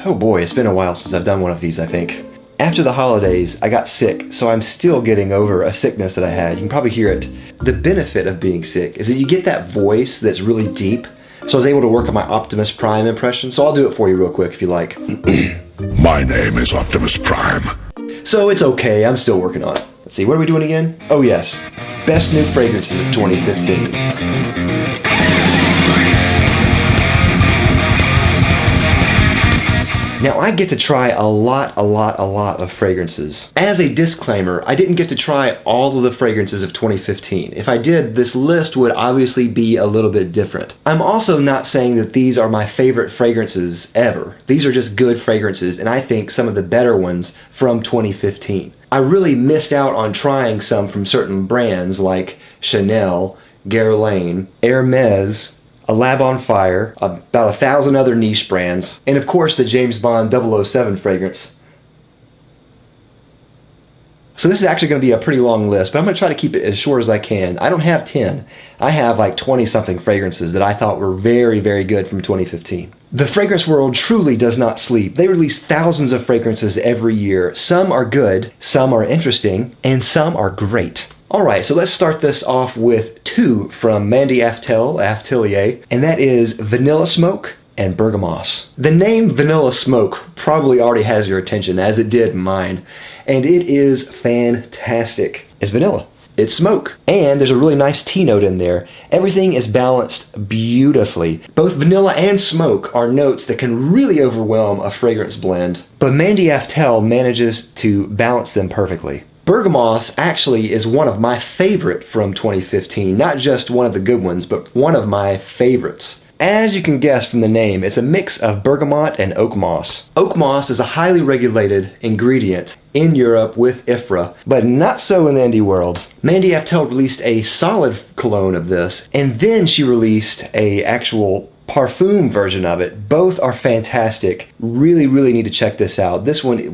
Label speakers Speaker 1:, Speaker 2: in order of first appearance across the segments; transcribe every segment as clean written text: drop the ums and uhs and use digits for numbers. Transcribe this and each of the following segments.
Speaker 1: Oh boy, it's been a while since I've done one of these, I think. After the holidays, I got sick, so I'm still getting over a sickness that I had. You can probably hear it. The benefit of being sick is that you get that voice that's really deep. So I was able to work on my Optimus Prime impression, so I'll do it for you real quick if you like.
Speaker 2: My name is Optimus Prime.
Speaker 1: So it's okay, I'm still working on it. Let's see, what are we doing again? Oh yes, best new fragrances of 2015. Now I get to try a lot of fragrances. As a disclaimer, I didn't get to try all of the fragrances of 2015. If I did, this list would obviously be a little bit different. I'm also not saying that these are my favorite fragrances ever. These are just good fragrances, and I think some of the better ones from 2015. I really missed out on trying some from certain brands like Chanel, Guerlain, Hermes, A Lab on Fire, about 1,000 other niche brands, and of course the James Bond 007 fragrance. So this is actually going to be a pretty long list, but I'm going to try to keep it as short as I can. I don't have 10. I have like 20-something fragrances that I thought were very good from 2015. The fragrance world truly does not sleep. They release thousands of fragrances every year. Some are good, some are interesting, and some are great. Alright, so let's start this off with two from Mandy Atelier, and that is Vanilla Smoke and Bergamoss. The name Vanilla Smoke probably already has your attention, as it did mine, and it is fantastic. It's vanilla. It's smoke. And there's a really nice tea note in there. Everything is balanced beautifully. Both vanilla and smoke are notes that can really overwhelm a fragrance blend, but Mandy Aftel manages to balance them perfectly. Bergamoss actually is one of my favorite from 2015, not just one of the good ones, but one of my favorites. As you can guess from the name, it's a mix of bergamot and oak moss. Oak moss is a highly regulated ingredient in Europe with IFRA, but not so in the indie world. Mandy Aftel released a solid cologne of this, and then she released a actual parfum version of it. Both are fantastic. Really need to check this out. This one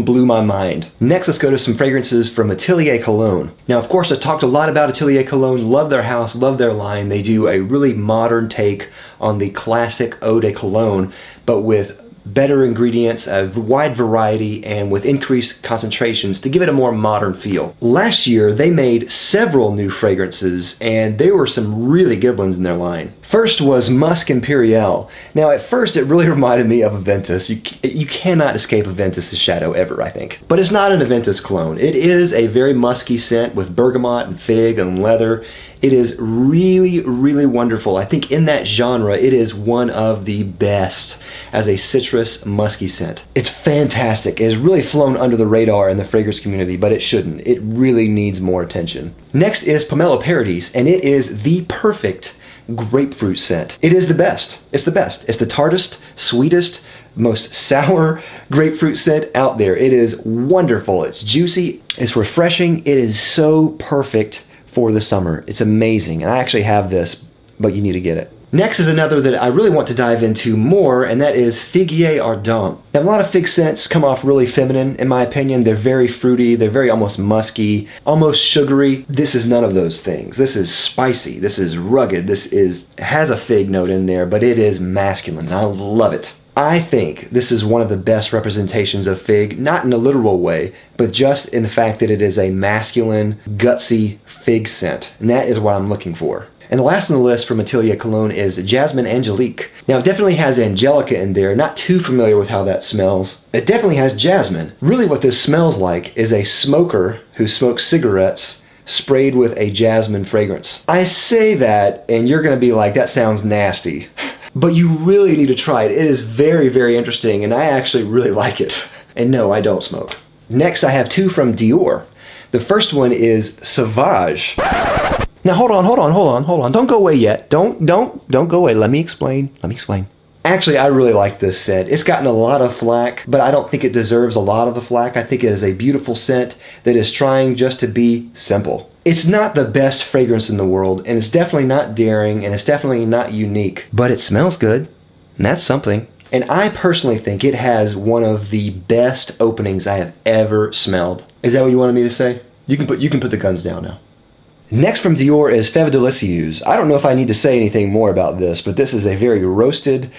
Speaker 1: blew my mind. Next, let's go to some fragrances from Atelier Cologne. Now, of course, I talked a lot about Atelier Cologne. Love their house, love their line. They do a really modern take on the classic eau de cologne, but with better ingredients, a wide variety, and with increased concentrations to give it a more modern feel. Last year, they made several new fragrances, and there were some really good ones in their line. First was Musk Imperial. Now, at first, it really reminded me of Aventus. You cannot escape Aventus' shadow ever, I think. But it's not an Aventus clone. It is a very musky scent with bergamot and fig and leather. It is really wonderful. I think in that genre, it is one of the best as a citrus musky scent. It's fantastic. It has really flown under the radar in the fragrance community, but it shouldn't. It really needs more attention. Next is Pomelo Paradis, and it is the perfect grapefruit scent. It is the best. It's the best. It's the tartest, sweetest, most sour grapefruit scent out there. It is wonderful. It's juicy. It's refreshing. It is so perfect for the summer. It's amazing. And I actually have this, but you need to get it. Next is another that I really want to dive into more, and that is Figuier Ardent. Now, a lot of fig scents come off really feminine, in my opinion. They're very fruity, they're very almost musky, almost sugary. This is none of those things. This is spicy, this is rugged, has a fig note in there, but it is masculine, and I love it. I think this is one of the best representations of fig, not in a literal way, but just in the fact that it is a masculine, gutsy fig scent, and that is what I'm looking for. And the last on the list from Atelier Cologne is Jasmine Angelique. Now, it definitely has Angelica in there. Not too familiar with how that smells. It definitely has jasmine. Really what this smells like is a smoker who smokes cigarettes sprayed with a jasmine fragrance. I say that, and you're going to be like, that sounds nasty. But you really need to try it. It is very interesting, and I actually really like it. And no, I don't smoke. Next, I have two from Dior. The first one is Sauvage. Now hold on. Don't go away yet. Don't go away. Let me explain. Actually, I really like this scent. It's gotten a lot of flack, but I don't think it deserves a lot of the flack. I think it is a beautiful scent that is trying just to be simple. It's not the best fragrance in the world, and it's definitely not daring, and it's definitely not unique, but it smells good, and that's something. And I personally think it has one of the best openings I have ever smelled. Is that what you wanted me to say? You can put the guns down now. Next from Dior is Fève Délicieuse. I don't know if I need to say anything more about this, but this is a very roasted,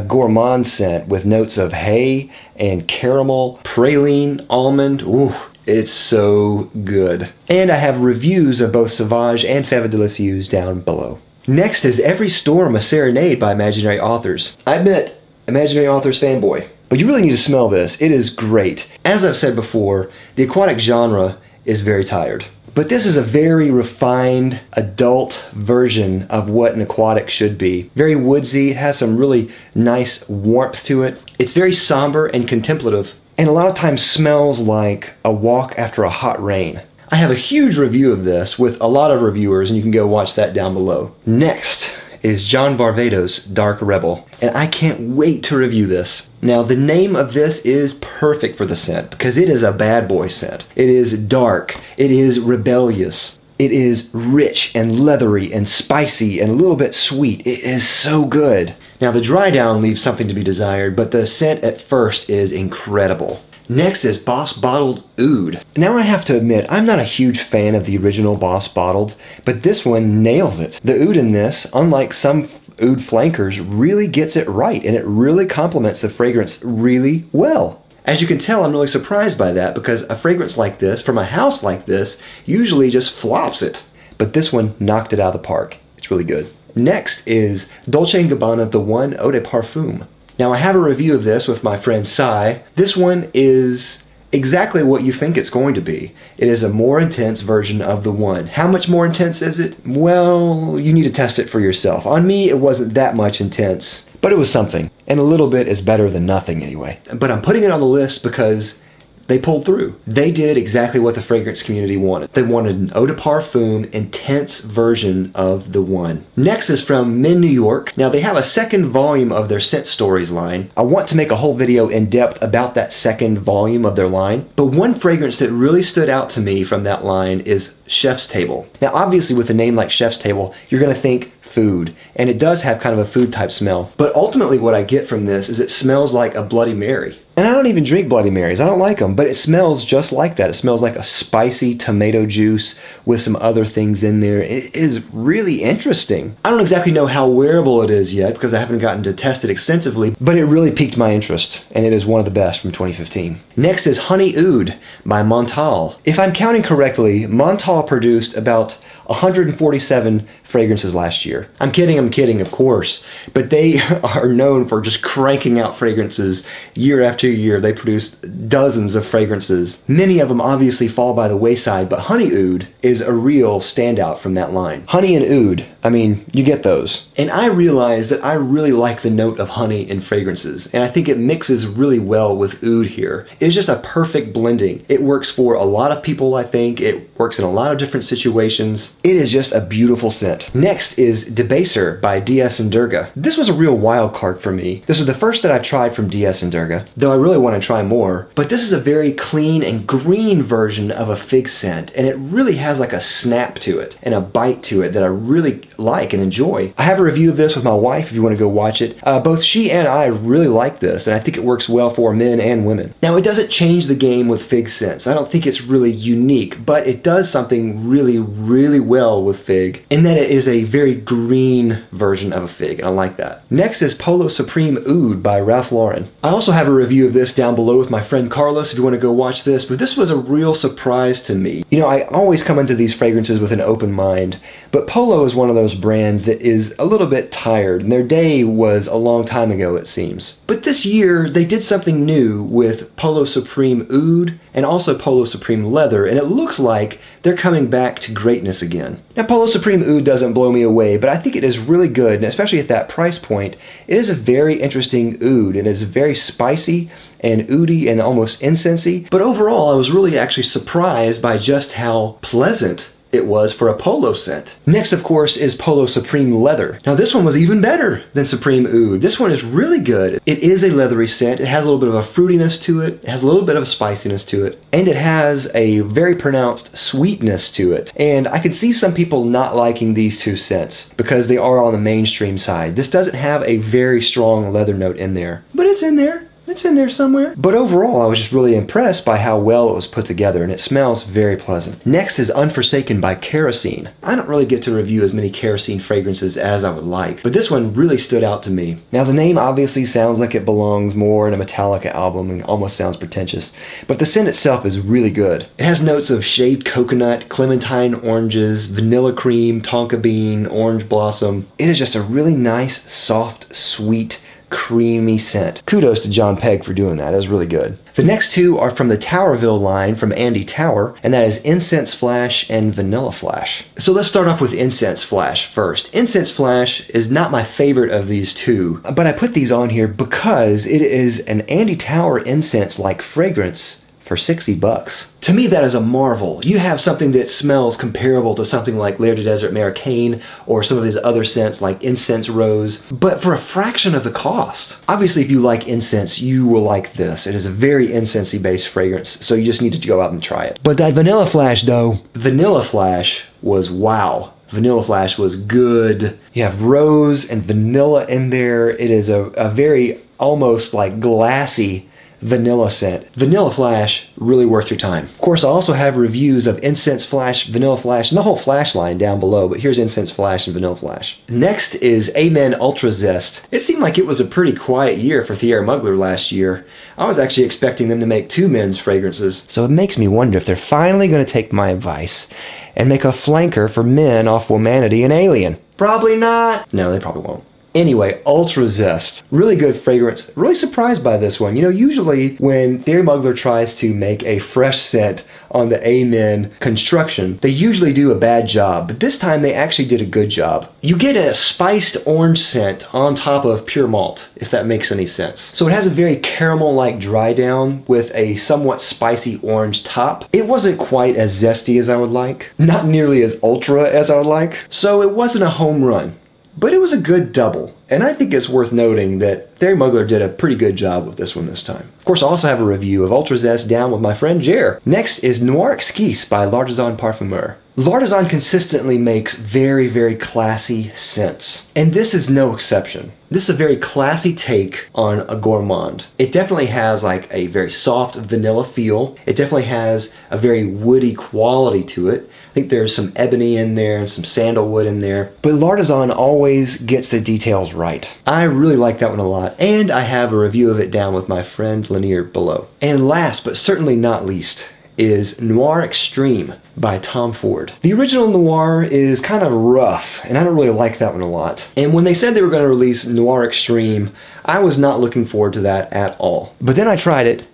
Speaker 1: gourmand scent with notes of hay and caramel, praline, almond. Ooh, it's so good. And I have reviews of both Sauvage and Fève Délicieuse down below. Next is Every Storm, a Serenade by Imaginary Authors. I admit, Imaginary Authors fanboy, but you really need to smell this. It is great. As I've said before, the aquatic genre is very tired. But this is a very refined, adult version of what an aquatic should be. Very woodsy, it has some really nice warmth to it. It's very somber and contemplative, and a lot of times smells like a walk after a hot rain. I have a huge review of this with a lot of reviewers, and you can go watch that down below. Next is John Varvatos' Dark Rebel, and I can't wait to review this. Now, the name of this is perfect for the scent because it is a bad boy scent. It is dark, it is rebellious, it is rich and leathery and spicy and a little bit sweet. It is so good. Now, the dry down leaves something to be desired, but the scent at first is incredible. Next is Boss Bottled Oud. Now I have to admit, I'm not a huge fan of the original Boss Bottled, but this one nails it. The oud in this, unlike some oud flankers, really gets it right, and it really complements the fragrance really well. As you can tell, I'm really surprised by that because a fragrance like this, from a house like this, usually just flops it. But this one knocked it out of the park. It's really good. Next is Dolce & Gabbana The One Eau de Parfum. Now I have a review of this with my friend Sai. This one is exactly what you think it's going to be. It is a more intense version of the one. How much more intense is it? Well, you need to test it for yourself. On me, it wasn't that much intense, but it was something. And a little bit is better than nothing anyway. But I'm putting it on the list because they pulled through. They did exactly what the fragrance community wanted. They wanted an eau de parfum intense version of the one. Next is from Men New York. Now they have a second volume of their Scent Stories line. I want to make a whole video in depth about that second volume of their line. But one fragrance that really stood out to me from that line is Chef's Table. Now obviously with a name like Chef's Table, you're gonna think food, and it does have kind of a food type smell. But ultimately what I get from this is it smells like a Bloody Mary. And I don't even drink Bloody Marys, I don't like them, but it smells just like that. It smells like a spicy tomato juice with some other things in there. It is really interesting. I don't exactly know how wearable it is yet because I haven't gotten to test it extensively, but it really piqued my interest, and it is one of the best from 2015. Next is Honey Oud by Montal. If I'm counting correctly, Montal produced about 147 fragrances last year. I'm kidding, of course, but they are known for just cranking out fragrances year after year. They produce dozens of fragrances. Many of them obviously fall by the wayside, but Honey Oud is a real standout from that line. Honey and oud, I mean, you get those. And I realized that I really like the note of honey in fragrances, and I think it mixes really well with oud here. It's just a perfect blending. It works for a lot of people, I think. It works in a lot of different situations. It is just a beautiful scent. Next is Debaser by DS and Durga. This was a real wild card for me. This is the first that I've tried from DS and Durga, though I really want to try more. But this is a very clean and green version of a fig scent, and it really has like a snap to it and a bite to it that I really like and enjoy. I have a review of this with my wife if you want to go watch it. Both she and I really like this, and I think it works well for men and women. Now, it doesn't change the game with fig scents. I don't think it's really unique, but it does something really, really well with fig, in that it is a very green version of a fig, and I like that. Next is Polo Supreme Oud by Ralph Lauren. I also have a review of this down below with my friend Carlos if you want to go watch this, but this was a real surprise to me. You know, I always come into these fragrances with an open mind, but Polo is one of those brands that is a little bit tired, and their day was a long time ago, it seems. But this year, they did something new with Polo Supreme Oud and also Polo Supreme Leather, and it looks like they're coming back to greatness again. Now, Polo Supreme Oud doesn't blow me away, but I think it is really good, and especially at that price point, it is a very interesting oud. It is very spicy and oudy and almost incensey, but overall, I was really actually surprised by just how pleasant it was for a Polo scent. Next, of course, is Polo Supreme Leather. Now, this one was even better than Supreme Oud. This one is really good. It is a leathery scent. It has a little bit of a fruitiness to it. It has a little bit of a spiciness to it. And it has a very pronounced sweetness to it. And I could see some people not liking these two scents because they are on the mainstream side. This doesn't have a very strong leather note in there, but it's in there. It's in there somewhere. But overall, I was just really impressed by how well it was put together, and it smells very pleasant. Next is Unforsaken by Kerosene. I don't really get to review as many kerosene fragrances as I would like, but this one really stood out to me. Now, the name obviously sounds like it belongs more in a Metallica album and almost sounds pretentious, but the scent itself is really good. It has notes of shaved coconut, clementine oranges, vanilla cream, tonka bean, orange blossom. It is just a really nice, soft, sweet, creamy scent. Kudos to John Pegg for doing that. It was really good. The next two are from the Towerville line from Andy Tower, and that is Incense Flash and Vanilla Flash. So let's start off with Incense Flash first. Incense Flash is not my favorite of these two, but I put these on here because it is an Andy Tower incense-like fragrance for $60. To me, that is a marvel. You have something that smells comparable to something like Lair de Desert Americain or some of his other scents like Incense Rose, but for a fraction of the cost. Obviously, if you like incense, you will like this. It is a very incensey based fragrance, so you just need to go out and try it. But that Vanilla Flash though, Vanilla Flash was wow. Vanilla Flash was good. You have rose and vanilla in there. It is a very almost like glassy vanilla scent. Vanilla Flash, really worth your time. Of course, I also have reviews of Incense Flash, Vanilla Flash, and the whole Flash line down below, but here's Incense Flash and Vanilla Flash. Next is Amen Ultra Zest. It seemed like it was a pretty quiet year for Thierry Mugler last year. I was actually expecting them to make 2 men's fragrances. So it makes me wonder if they're finally going to take my advice and make a flanker for men off Womanity and Alien. Probably not. No, they probably won't. Anyway, Ultra Zest. Really good fragrance. Really surprised by this one. You know, usually when Thierry Mugler tries to make a fresh scent on the Amen construction, they usually do a bad job, but this time they actually did a good job. You get a spiced orange scent on top of pure malt, if that makes any sense. So it has a very caramel-like dry down with a somewhat spicy orange top. It wasn't quite as zesty as I would like, not nearly as ultra as I would like, so it wasn't a home run. But it was a good double, and I think it's worth noting that Thierry Mugler did a pretty good job with this one this time. Of course, I also have a review of Ultra Zest down with my friend Jer. Next is Noir Exquise by L'Artisan Parfumeur. L'Artisan consistently makes very, very classy scents, and this is no exception. This is a very classy take on a gourmand. It definitely has like a very soft vanilla feel. It definitely has a very woody quality to it. I think there's some ebony in there and some sandalwood in there, but L'Artisan always gets the details right. I really like that one a lot, and I have a review of it down with my friend Lanier below. And last but certainly not least is Noir Extreme by Tom Ford. The original Noir is kind of rough, and I don't really like that one a lot. And when they said they were going to release Noir Extreme, I was not looking forward to that at all. But then I tried it,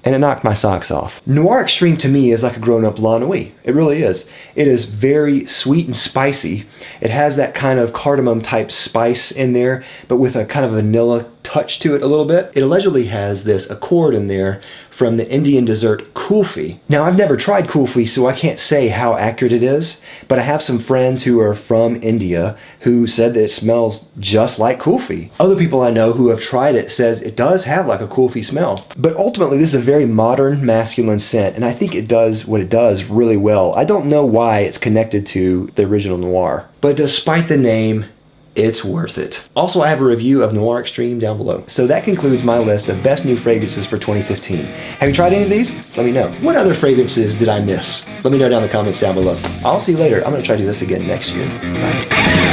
Speaker 1: and it knocked my socks off. Noir Extreme to me is like a grown-up La Nuit. It really is. It is very sweet and spicy. It has that kind of cardamom type spice in there, but with a kind of vanilla touch to it a little bit. It allegedly has this accord in there from the Indian dessert kulfi. Now, I've never tried kulfi, so I can't say how accurate it is, but I have some friends who are from India who said that it smells just like kulfi. Other people I know who have tried it says it does have like a kulfi smell. But ultimately, this is a very modern, masculine scent, and I think it does what it does really well. I don't know why it's connected to the original Noir, but despite the name, it's worth it. Also, I have a review of Noir Extreme down below. So that concludes my list of best new fragrances for 2015. Have you tried any of these? Let me know. What other fragrances did I miss? Let me know down in the comments down below. I'll see you later. I'm gonna try to do this again next year. Bye.